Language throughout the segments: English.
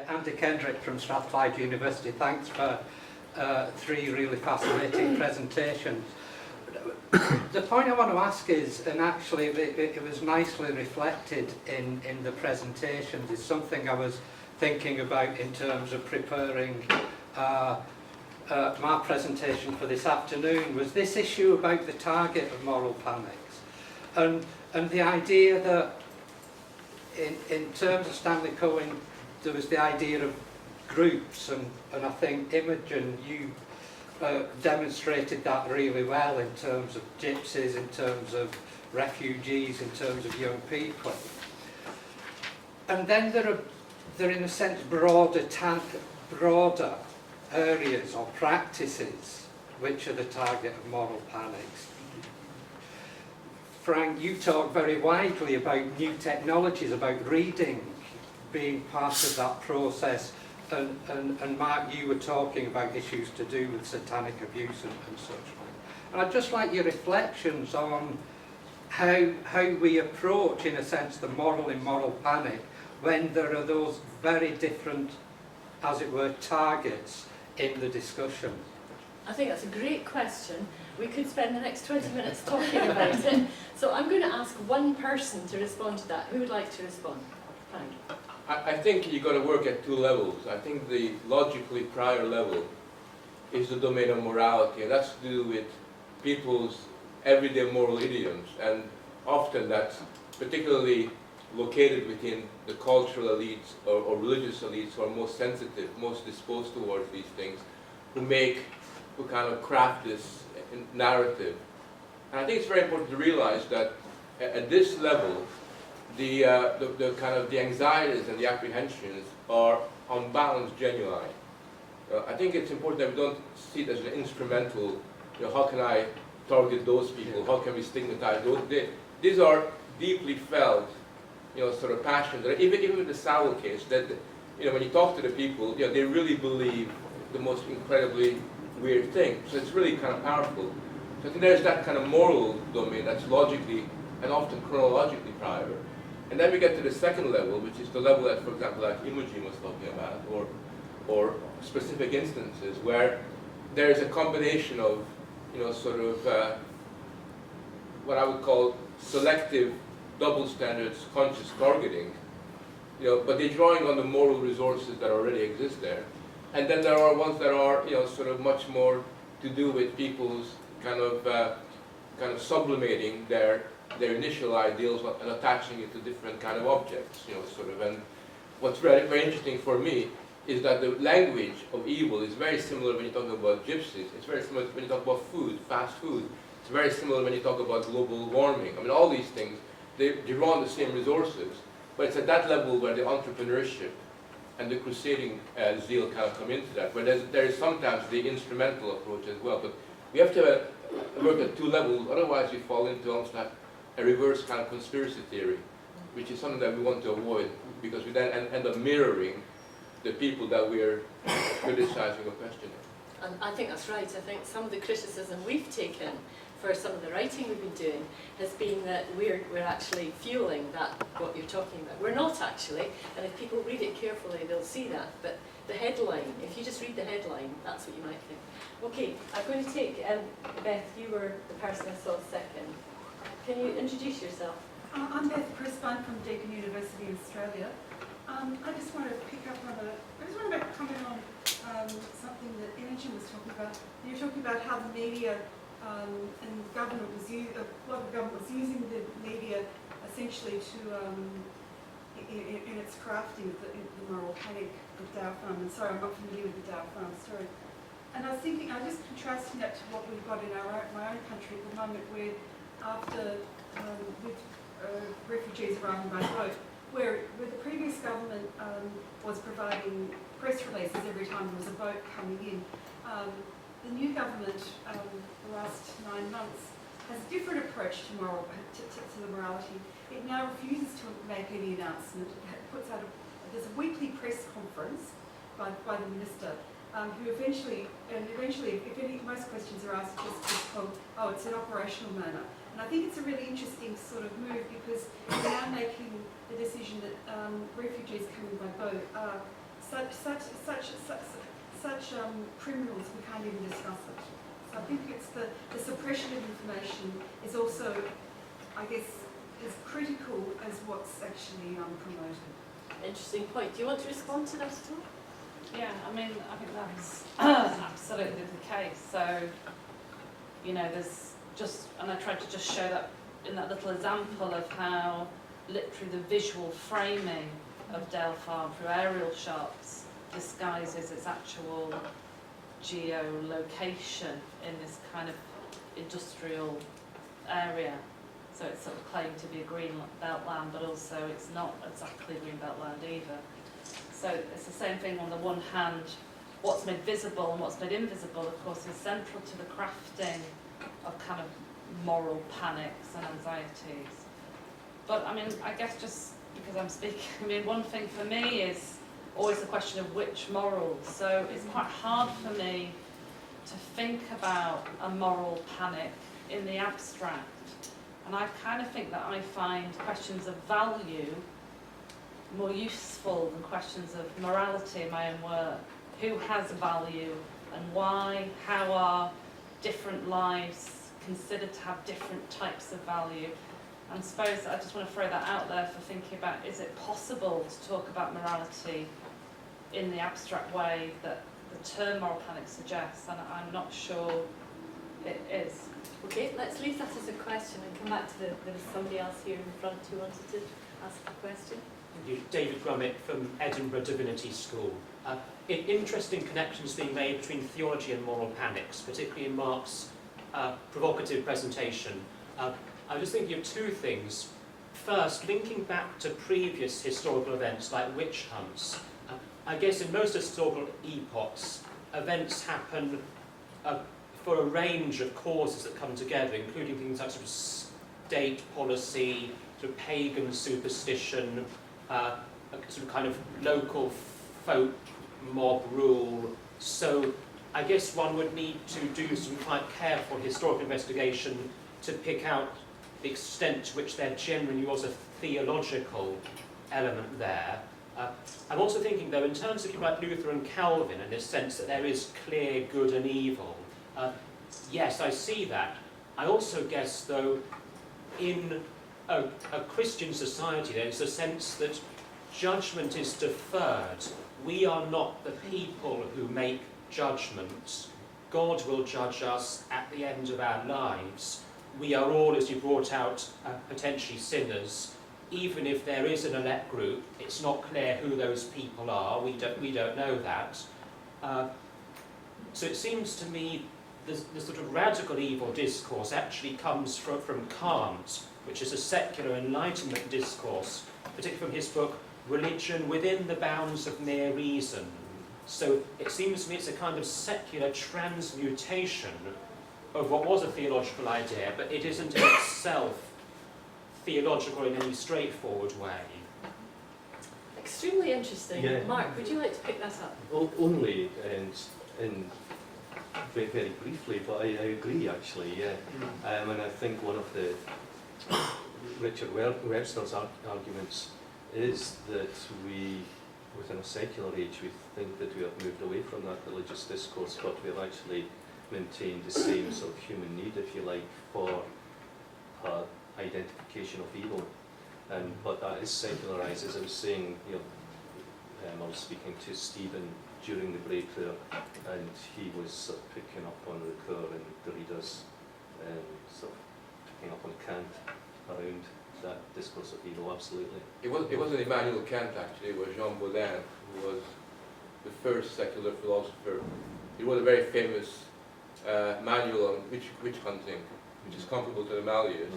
Andy Kendrick from Strathclyde University. Thanks for 3 really fascinating presentations. The point I want to ask is, and actually it was nicely reflected in the presentations, is something I was thinking about in terms of preparing my presentation for this afternoon, was this issue about the target of moral panics. And the idea that in terms of Stanley Cohen, there was the idea of groups, and I think Imogen, you demonstrated that really well in terms of gypsies, in terms of refugees, in terms of young people. And then there are in a sense broader areas or practices which are the target of moral panics. Frank, you talk very widely about new technologies, about reading being part of that process, and Mark, you were talking about issues to do with satanic abuse and such like. And I'd just like your reflections on how we approach, in a sense, the moral in moral panic when there are those very different, as it were, targets in the discussion. I think that's a great question. We could spend the next 20 minutes talking about it. So I'm going to ask one person to respond to that. Who would like to respond? Frank. I think you've got to work at 2 levels. I think the logically prior level is the domain of morality, and that's to do with people's everyday moral idioms, and often that's particularly located within the cultural elites or religious elites who are most sensitive, most disposed towards these things, who kind of craft this narrative. And I think it's very important to realize that at this level, the kind of the anxieties and the apprehensions are on balance genuine. I think it's important that we don't see it as an instrumental, how can I target those people, how can we stigmatize those? These are deeply felt, sort of passions. Even with the Sowell case, that when you talk to the people, they really believe the most incredibly weird thing. So it's really kind of powerful. So I think there's that kind of moral domain that's logically and often chronologically prior. And then we get to the second level, which is the level that, for example, like Imogen was talking about, or specific instances where there is a combination of, sort of what I would call selective double standards, conscious targeting, but they're drawing on the moral resources that already exist there. And then there are ones that are, sort of much more to do with people's kind of sublimating their initial ideals and attaching it to different kind of objects, sort of. And what's very, very interesting for me is that the language of evil is very similar when you talk about gypsies. It's very similar when you talk about food, fast food. It's very similar when you talk about global warming. I mean, all these things, they draw on the same resources, but it's at that level where the entrepreneurship and the crusading zeal kind of come into that, where there is sometimes the instrumental approach as well. But we have to work at 2 levels, otherwise we fall into almost like a reverse kind of conspiracy theory, which is something that we want to avoid, because we then end up mirroring the people that we're criticizing or questioning. And I think that's right. I think some of the criticism we've taken for some of the writing we've been doing has been that we're actually fueling that, what you're talking about. We're not actually, and if people read it carefully, they'll see that. But the headline, if you just read the headline, that's what you might think. Okay, I'm going to take, Beth, you were the person I saw second. Can you introduce yourself? I'm Beth Crispine from Deakin University in Australia. I just want to pick up on comment on something that Imogen was talking about. You were talking about how the media and government was using the media essentially to in its crafting of the moral panic of Dow Farm. And sorry, I'm not familiar with the Dow Farm story. And I was thinking, I just contrasting that to what we've got in my own country at the moment, where after with refugees arriving by boat, where the previous government was providing press releases every time there was a boat coming in. The new government, the last 9 months, has a different approach to the morality. It now refuses to make any announcement. It puts out there's a weekly press conference by the minister, who eventually, if most questions are asked, just called, oh, it's an operational manner. And I think it's a really interesting sort of move, because we're now making the decision that refugees coming by boat are such criminals, we can't even discuss it. So I think it's the suppression of information is also, I guess, as critical as what's actually promoted. Interesting point. Do you want to respond to that at all? Yeah, I mean, I think that's absolutely the case. So, you know, there's just, and I tried to just show that in that little example of how literally the visual framing of Dale Farm through aerial shots disguises its actual geolocation in this kind of industrial area. So it's sort of claimed to be a green belt land, but also it's not exactly green belt land either. So it's the same thing on the one hand, what's made visible and what's made invisible, of course, is central to the crafting of kind of moral panics and anxieties. But I mean, I guess just because I'm speaking, I mean, one thing for me is always the question of which morals. So it's quite hard for me to think about a moral panic in the abstract. And I kind of think that I find questions of value more useful than questions of morality in my own work. Who has value and why? How are different lives considered to have different types of value? And I suppose I just want to throw that out there for thinking about, is it possible to talk about morality in the abstract way that the term moral panic suggests? And I'm not sure it is. Okay, let's leave that as a question and come back to there was somebody else here in front who wanted to ask a question. Thank you. David Grummett from Edinburgh Divinity School. Interesting connections being made between theology and moral panics, particularly in Mark's provocative presentation. I was just thinking of two things. First, linking back to previous historical events like witch hunts. I guess in most historical epochs, events happen for a range of causes that come together, including things like sort of state policy, sort of pagan superstition, sort of kind of local folk mob rule. So I guess one would need to do some quite careful historical investigation to pick out the extent to which there generally was a theological element there. I'm also thinking, though, in terms of people like Luther and Calvin, in this sense that there is clear good and evil, yes, I see that. I also guess, though, in a Christian society, there is a sense that judgment is deferred. We are not the people who make judgments. God will judge us at the end of our lives. We are all, as you brought out, potentially sinners. Even if there is an elect group, it's not clear who those people are. We don't know that. So it seems to me the sort of radical evil discourse actually comes from Kant, which is a secular Enlightenment discourse, particularly from his book Religion Within the Bounds of Mere Reason. So it seems to me it's a kind of secular transmutation of what was a theological idea, but it isn't in itself theological in any straightforward way. Extremely interesting. Yeah. Mark, would you like to pick that up? Only in very, very briefly, but I agree actually, yeah. And I think one of the Richard Webster's arguments is that we, within a secular age, we think that we have moved away from that religious discourse, but we have actually maintained the same sort of human need, if you like, for identification of evil. But that is secularized, as I was saying, you know, I was speaking to Stephen during the break there, and he was sort of picking up on Ricoeur and Derrida's, sort of picking up on Kant around that discourse of evil, absolutely. It wasn't Immanuel Kant, actually, it was Jean Baudin, who was the first secular philosopher. He wrote a very famous manual on witch hunting, which is comparable to the Malleus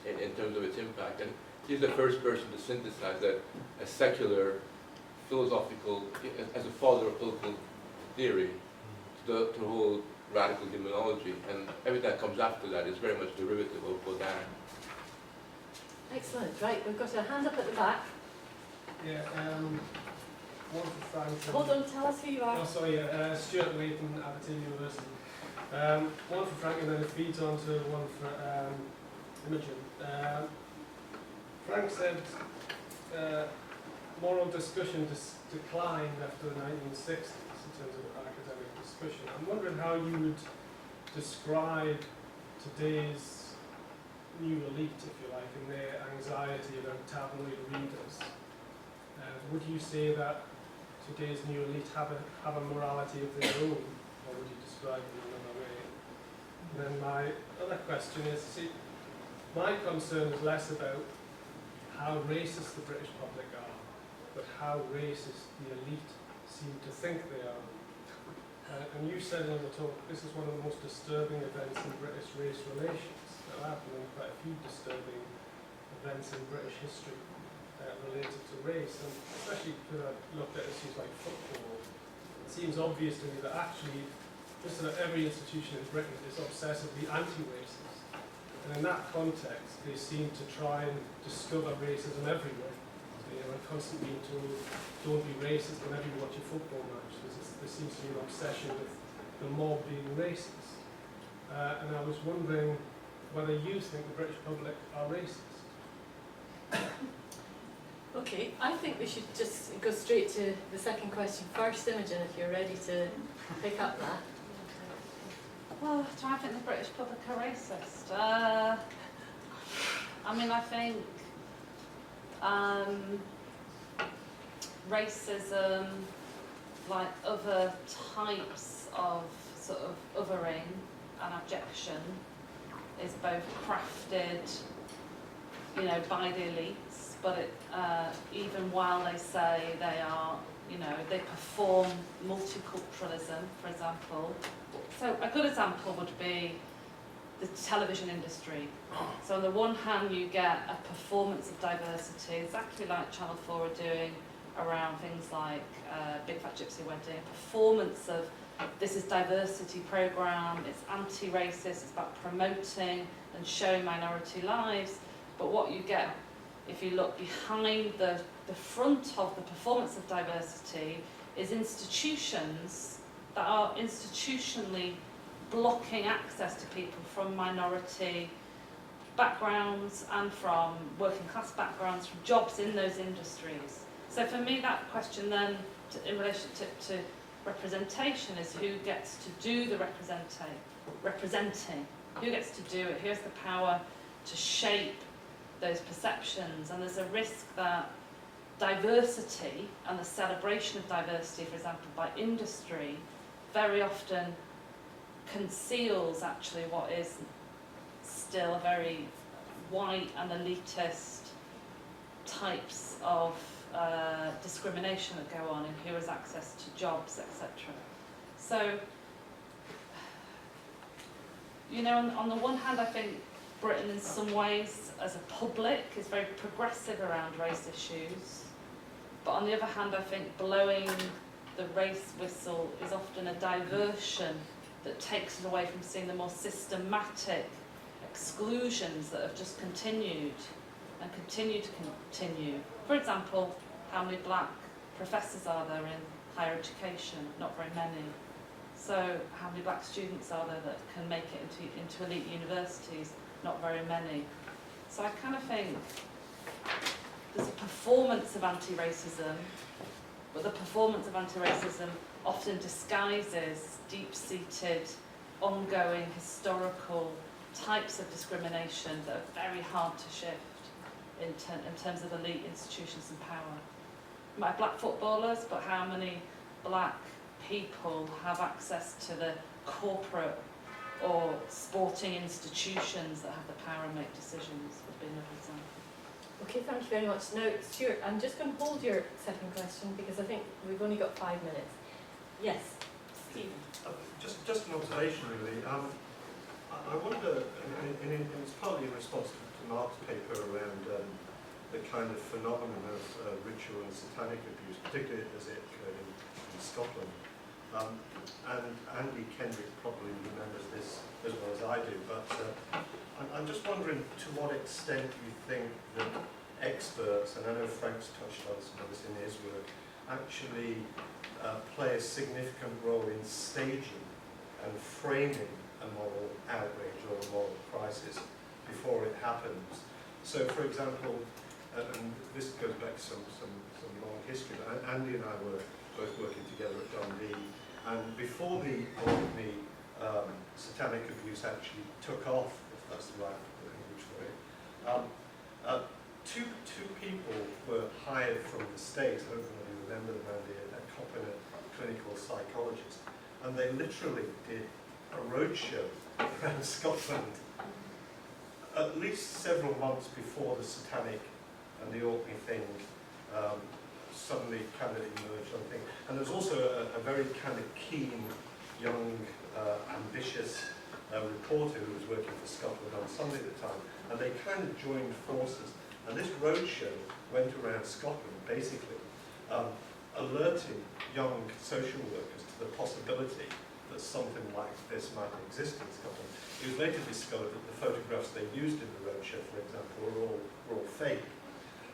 in terms of its impact. And he's the first person to synthesize that as secular, philosophical, as a father of political theory, to the whole radical demonology. And everything that comes after that is very much derivative of Baudin. Excellent. Right, we've got a hand up at the back. Yeah, one for Frank. Hold on, tell us who you are. Oh, sorry, Stuart Lee from Aberdeen University. One for Frank, and then it feeds on to one for Imogen. Frank said moral discussion declined after the 1960s in terms of academic discussion. I'm wondering how you would describe today's new elite, if you like, and their anxiety about tabloid readers. Would you say that today's new elite have a morality of their own, or would you describe them in another way? And then my other question is, see, my concern is less about how racist the British public are, but how racist the elite seem to think they are. And you said in the talk, this is one of the most disturbing events in British race relations. There have been quite a few disturbing events in British history related to race, and especially because I've looked at issues like football, it seems obvious to me that actually just about every institution in Britain is obsessively anti-racist. And in that context, they seem to try and discover racism everywhere. You know, and constantly being told, don't be racist whenever you watch a football match. There seems to be an obsession with the mob being racist. And I was wondering whether you think the British public are racist. Okay, I think we should just go straight to the second question first, Imogen, if you're ready to pick up that. Well, do I think the British public are racist? I mean, I think racism, like other types of sort of othering and abjection, is both crafted, you know, by the elites, but it, even while they say they are, you know, they perform multiculturalism, for example. So a good example would be the television industry. So on the one hand, you get a performance of diversity, exactly like Channel 4 are doing around things like Big Fat Gypsy Wedding, performance of this is diversity programme, it's anti-racist, it's about promoting and showing minority lives. But what you get, if you look behind the front of the performance of diversity, is institutions that are institutionally blocking access to people from minority backgrounds and from working class backgrounds, from jobs in those industries. So for me, that question then, in relation to representation, is who gets to do the representing, who gets to do it, who has the power to shape those perceptions. And there's a risk that diversity and the celebration of diversity, for example, by industry, very often conceals actually what is still a very white and elitist types of discrimination that go on in who has access to jobs, etc. So, you know, on the one hand, I think Britain in some ways as a public is very progressive around race issues, but on the other hand, I think blowing the race whistle is often a diversion that takes us away from seeing the more systematic exclusions that have just continued and continue to continue. For example, how many black professors are there in higher education? Not very many. So how many black students are there that can make it into elite universities? Not very many. So I kind of think there's a performance of anti-racism, but the performance of anti-racism often disguises deep-seated, ongoing, historical types of discrimination that are very hard to shift in terms of elite institutions and power. My black footballers, but how many black people have access to the corporate or sporting institutions that have the power and make decisions, would be another example. Okay, thank you very much. Now, Stuart, I'm just going to hold your second question because I think we've only got 5 minutes. Yes, Stephen. Just an observation, really. I wonder, and it's partly in response to Mark's paper around the kind of phenomenon of ritual and satanic abuse, particularly as it occurred in Scotland. And Andy Kendrick probably remembers this as well as I do, but I'm just wondering to what extent you think that experts, and I know Frank's touched on some of this in his work, actually play a significant role in staging and framing a moral outrage or a moral crisis before it happens. So, for example, and this goes back to some long history. Andy and I were both working together at Dundee, and before the satanic abuse actually took off, if that's the right English for it, two people were hired from the state. I don't know if you remember them, Andy, a cop and a clinical psychologist, and they literally did a roadshow around Scotland at least several months before the satanic and the Orkney thing suddenly kind of emerged, I think. And there was also a very kind of keen, young, ambitious reporter who was working for Scotland on Sunday at the time, and they kind of joined forces. And this roadshow went around Scotland, basically, alerting young social workers to the possibility that something like this might exist in Scotland. It was later discovered that the photographs they used in the roadshow, for example, were all fake.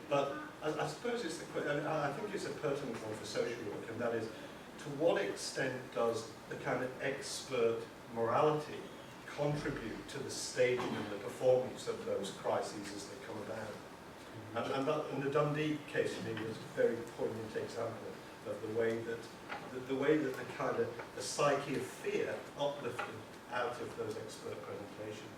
But I suppose it's I think it's a pertinent one for social work, and that is, to what extent does the kind of expert morality contribute to the staging and the performance of those crises as they come about? And the Dundee case, for me, was a very poignant example of the way that the kind of the psyche of fear uplifted out of those expert presentations.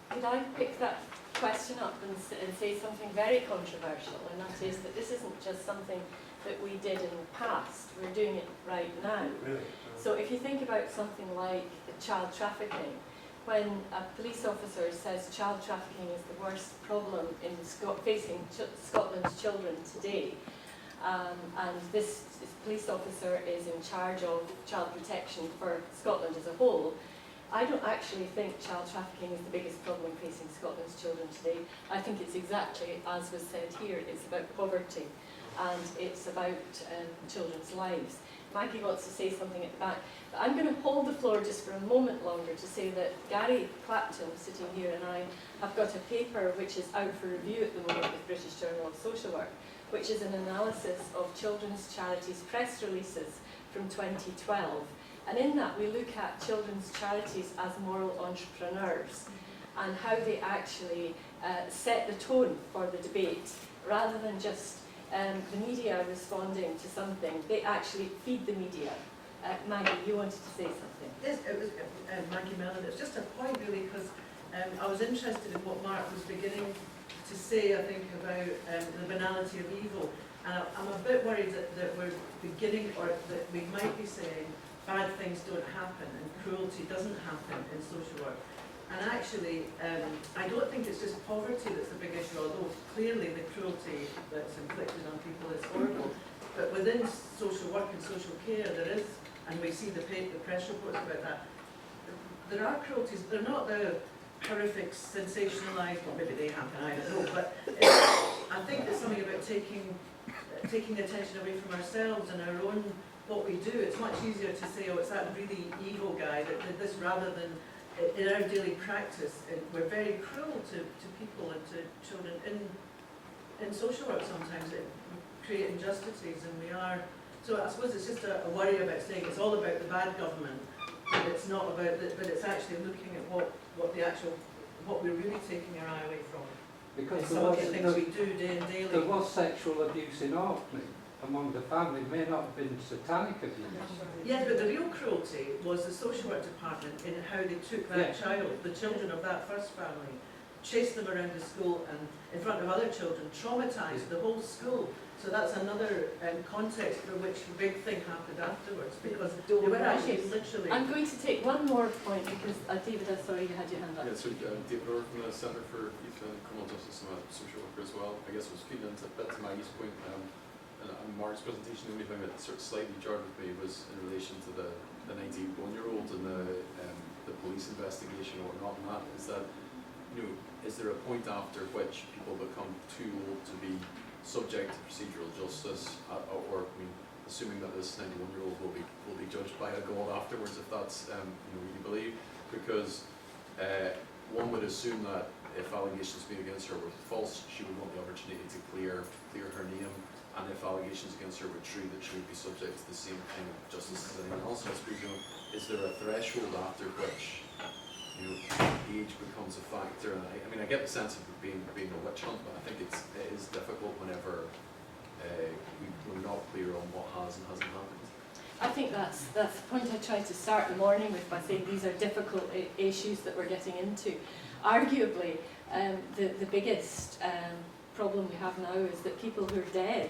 Could I pick that question up and say something very controversial, and that is that this isn't just something that we did in the past, we're doing it right now. Really? So if you think about something like child trafficking, when a police officer says child trafficking is the worst problem facing Scotland's children today, and this police officer is in charge of child protection for Scotland as a whole, I don't actually think child trafficking is the biggest problem facing Scotland's children today. I think it's exactly as was said here, it's about poverty and it's about children's lives. Maggie wants to say something at the back, but I'm going to hold the floor just for a moment longer to say that Gary Clapton, sitting here, and I have got a paper which is out for review at the moment with British Journal of Social Work, which is an analysis of children's charities press releases from 2012. And in that we look at children's charities as moral entrepreneurs and how they actually set the tone for the debate rather than just the media responding to something. They actually feed the media. Maggie, you wanted to say something. Yes, it was Maggie Mellon. It's just a point really, because I was interested in what Mark was beginning to say, I think, about the banality of evil. And I'm a bit worried that we're beginning, or that we might be saying bad things don't happen and cruelty doesn't happen in social work. And actually, I don't think it's just poverty that's the big issue, although clearly the cruelty that's inflicted on people is horrible. But within social work and social care, there is, and we see the press reports about that, there are cruelties. They're not the horrific, sensationalised, well maybe they happen, I don't know, but I think there's something about taking the attention away from ourselves and our own, what we do. It's much easier to say, oh, it's that really evil guy that did this, rather than in our daily practice. We're very cruel to people and to children in social work sometimes. It create injustices, and we are, so I suppose it's just a worry about saying it's all about the bad government, but it's not about but it's actually looking at what we're really taking our eye away from. Because some of the things we do day and daily. There was sexual abuse in Orkney among the family. It may not have been satanic abuse. Yes, but the real cruelty was the social work department in how they took that child, the children of that first family, chased them around the school and in front of other children, traumatised the whole school. So that's another context for which the big thing happened afterwards, because they were actually literally... I'm going to take one more point because, David, I'm sorry you had your hand up. Yeah, so David Orr from the Centre for Youth and Criminal Justice, and a social worker as well. I guess I was feeding into to Maggie's point, and Mark's presentation, the only thing that sort of slightly jarred with me was in relation to the 91-year-old and the police investigation or not, and that is that, you know, is there a point after which people become too old to be subject to procedural justice, or I mean, assuming that this 91-year-old will be judged by a God afterwards, if that's what you believe, because one would assume that if allegations made against her were false, she would want the opportunity to clear her name, and if allegations against her were true, that she would be subject to the same kind of justice as anyone else. And I suppose, you know, is there a threshold after which you know, age becomes a factor. And I mean, I get the sense of it being a witch hunt, but I think it is difficult whenever we're not clear on what has and hasn't happened. I think that's the point I tried to start the morning with by saying these are difficult issues that we're getting into. Arguably, the biggest problem we have now is that people who are dead,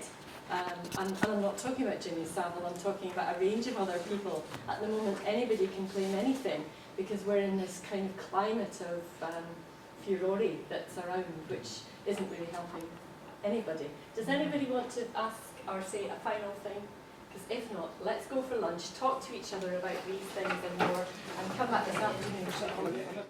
and I'm not talking about Jimmy Savile, I'm talking about a range of other people. At the moment, anybody can claim anything because we're in this kind of climate of furore that's around, which isn't really helping anybody. Does anybody want to ask or say a final thing? Because if not, let's go for lunch, talk to each other about these things and more, and come back this afternoon.